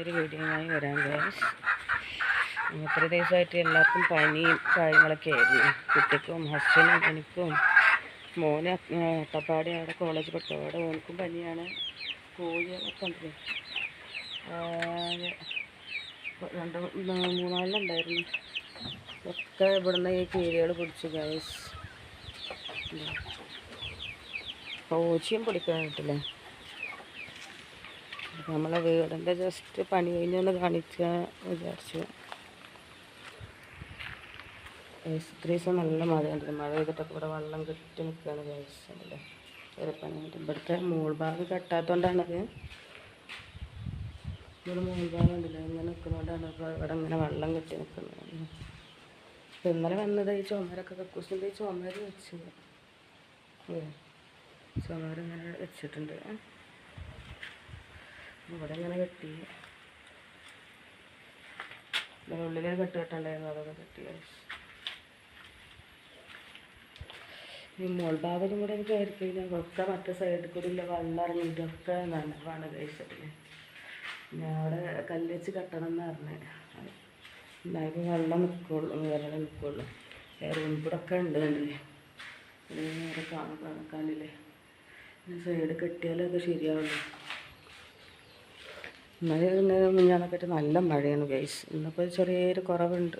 ഒരു വീഡിയോയുമായി വരാൻ ഗൈസ്. ഇത്ര ദിവസമായിട്ട് എല്ലാവർക്കും പനിയും കാര്യങ്ങളൊക്കെ ആയിരുന്നു. കുട്ടിക്കും ഹസ്ബൻഡിനും എനിക്കും മോനെ അട്ടപ്പാടി അവിടെ കോളേജ് പട്ടപാട് മോനക്കും പനിയാണ്. കോഴികളൊക്കെ ഉണ്ടല്ലോ മൂന്നാളിലുണ്ടായിരുന്നു. ഒക്കെ ഇവിടുന്ന് ഈ കീരികൾ പിടിച്ചു ഗൈസ്. പൂച്ചയും പിടിക്കാനായിട്ടില്ലേ. നമ്മളെ വീടിൻ്റെ ജസ്റ്റ് പണി കഴിഞ്ഞൊന്ന് കാണിക്കാൻ വിചാരിച്ചു. ഇത്ര ദിവസം നല്ല മഴ ഉണ്ടല്ലോ. മഴ പെയ്തിട്ടൊക്കെ ഇവിടെ വെള്ളം കെട്ടി നിൽക്കുകയാണ് ഗൈസ്. അല്ലേ പണിയായിട്ട് ഇവിടുത്തെ മൂൾഭാഗം കെട്ടാത്തതുകൊണ്ടാണത്. ഇവിടെ മൂൾഭാഗം ഉണ്ടല്ലോ ഇങ്ങനെ നിൽക്കുന്നതുകൊണ്ടാണ് ഇപ്പോൾ ഇവിടെ ഇങ്ങനെ വെള്ളം കെട്ടി നിൽക്കുന്നത്. അപ്പോൾ ഇന്നലെ വന്നത് ഈ ചുമരൊക്കെ കക്കൂസിൻ്റെ ഈ ചുമര് വെച്ച് ചുമരിങ്ങനെ വെച്ചിട്ടുണ്ട്. ഇവിടെ ഇങ്ങനെ കെട്ടി ഉള്ളിൽ കെട്ടുകെട്ടുണ്ടായിരുന്നു, അതൊക്കെ കെട്ടി. ഈ മോൾ ഭാഗത്തും കൂടെ എനിക്ക് കയറി കഴിഞ്ഞാൽ ഒക്കെ മറ്റേ സൈഡിൽ കൂടി ഇല്ല വെള്ളം ഇറങ്ങിയിട്ടൊക്കെ നനവാണ് കഴിച്ചിട്ടില്ലേ. ഞാൻ അവിടെ കല്ല് വെച്ച് കെട്ടണം എന്ന് പറഞ്ഞത്. എന്നാലും വെള്ളം നിൽക്കുള്ളൂ, വെള്ളം നിൽക്കുള്ളൂ. റൂമിൽ കൂടെ ഒക്കെ ഉണ്ട് കണ്ടില്ലേ. നേരെ കാണില്ലേ സൈഡ് കെട്ടിയാലൊക്കെ ശരിയാവുള്ളൂ. ഇന്നലെ മിഞ്ഞാന്നൊക്കെ നല്ല മഴയാണ് ഗൈസ്. ഇന്നിപ്പോൾ ചെറിയൊരു കുറവുണ്ട്,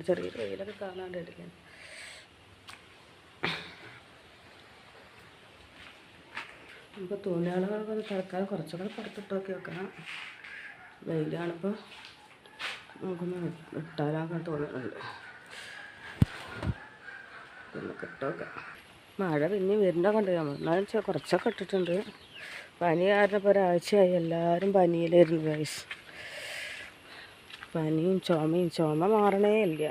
ചെറിയൊരു വെയിലൊക്കെ കാണാണ്ടിരിക്കാൻ. നമുക്ക് തുണികളൊക്കെ തൽക്കാലം കുറച്ചൊക്കെ പുറത്തിട്ടൊക്കെ വെക്കണം. വെയിലാണിപ്പോൾ, നമുക്കൊന്ന് ഇട്ടാലൊക്കെ തോന്നുന്നുണ്ട്. നമുക്ക് ഇട്ടോക്കാം. മഴ പിന്നെ വരുന്നൊക്കെ ഉണ്ട്. നമ്മൾ എന്നാലും കുറച്ചൊക്കെ ഇട്ടിട്ടുണ്ട്. പനി കാരണം ഇപ്പോൾ ഒരാഴ്ചയായി എല്ലാവരും പനിയിലായിരുന്നു ഗൈസ്. പനിയും ചുമ മാറണേ ഇല്ല.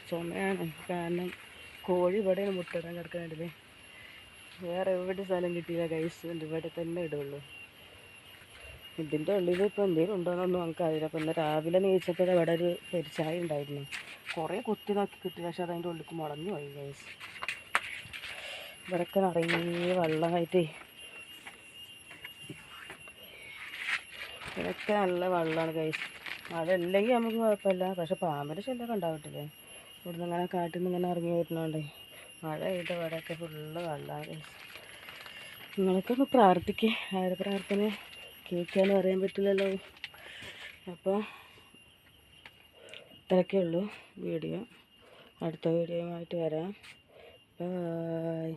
ചുമയാണ് കാരണം കോഴി ഇവിടെയാണ് മുട്ടിടാൻ കിടക്കുന്നുണ്ടല്ലേ. വേറെ എവിടെ സ്ഥലം കിട്ടിയില്ല ഗൈസ്. ഇവിടെ തന്നെ ഇടുള്ളൂ. ഇതിൻ്റെ ഉള്ളിൽ ഇപ്പോൾ എന്തെങ്കിലും ഉണ്ടോയെന്നൊന്നും നമുക്കറിയില്ല. അപ്പോൾ ഇന്ന് രാവിലെ നീച്ചപ്പോൾ ഇവിടെ ഒരു പെരിച്ചായ ഉണ്ടായിരുന്നു. കുറേ കുത്തി നോക്കി കിട്ടി, പക്ഷെ അതതിൻ്റെ ഉള്ളിലേക്ക് മുളഞ്ഞു പോയി ഗൈസ്. ഇവിടെയൊക്കെ നിറയെ വെള്ളമായിട്ടേ, ഇവിടെയൊക്കെ നല്ല വെള്ളമാണ് ഗൈസ്. മഴ ഇല്ലെങ്കിൽ നമുക്ക് കുഴപ്പമില്ല, പക്ഷെ പാമ്പിൻ്റെ ശല്യമൊക്കെ ഉണ്ടാവട്ടില്ലേ. ഇവിടുന്ന് ഇങ്ങനെ കാട്ടിൽ നിന്ന് ഇങ്ങനെ ഇറങ്ങി വരുന്നതുകൊണ്ടേ മഴ പെയ്ത ഇവിടെയൊക്കെ ഫുള്ള് വെള്ളമാണ് ഗൈസ്. നിങ്ങളൊക്കെ ഒന്ന് പ്രാർത്ഥിക്കുക. ആരുടെ പ്രാർത്ഥന കേൾക്കാനും അറിയാൻ പറ്റില്ലല്ലോ. അപ്പോൾ ഇത്രയൊക്കെ ഉള്ളൂ വീഡിയോ. അടുത്ത വീഡിയോയുമായിട്ട് വരാം. ബൈ.